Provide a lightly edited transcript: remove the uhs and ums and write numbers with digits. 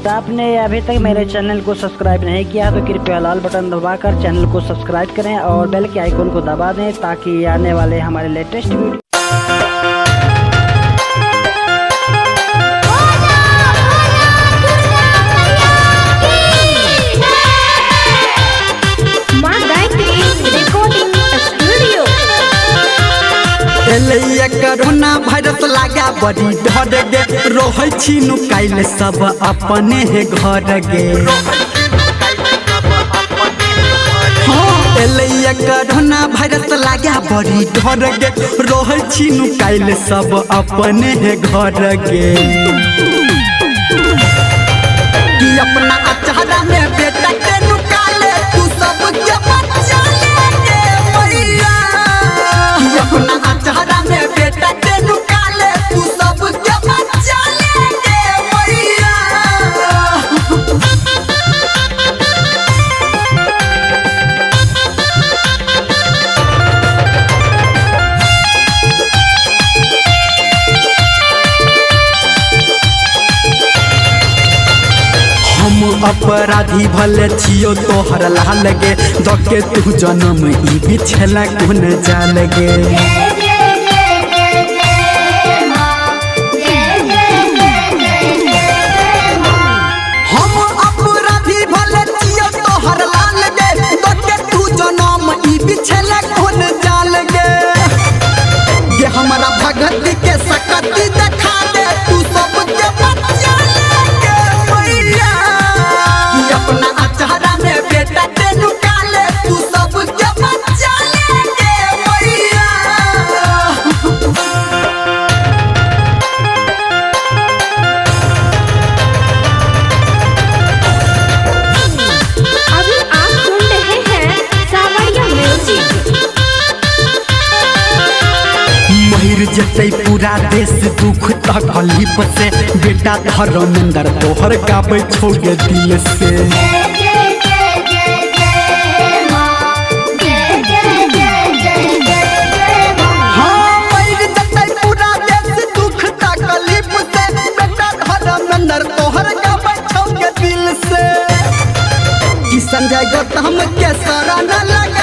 तो आपने अभी तक मेरे चैनल को सब्सक्राइब नहीं किया तो कृपया लाल बटन दबाकर चैनल को सब्सक्राइब करें और बेल के आइकन को दबा दें ताकि आने वाले हमारे लेटेस्ट वीडियो कोरोना वायरस लागा बड़ी डर गे रोहै छी नुकाइल सब अपने है घर गे कोरोना वायरस लागा बड़ी डर गे रोहै छी नुकाइल सब अपने है घर गे कि अपना अचारा में बेटा के नुकाले तू सब के बचा ले मैया कि अपना अचारा में बेटा के नुकाले तू सब के बचा ले मैया हम अपराधी भले छियो तोहर लाल गे दके तू जन्म ई बिछला कोन जाल गे हम अपराधी भले छियो तोहर लाल गे दके तू जन्म ई बिछला कोन जाल गे ये हमारा भगत के सकती देखा दे तू सब के बचा ले मैया अपना अचारा में बेटा के नुकाले तू सब के बचा ले मैया अभी आप सुन रहे हैं सावरिया म्यूजिक। महिर जतई पूरा देश दुख तकलीफ से बेटा धर्मेंद्र तोहर गाबै छोड़ दिल से हाँ महिर जतई पूरा देश दुख तकलीफ से बेटा धर्मेंद्र तोहर गाबै छोड़ दिल से कि संजय गौतम के सराना लगा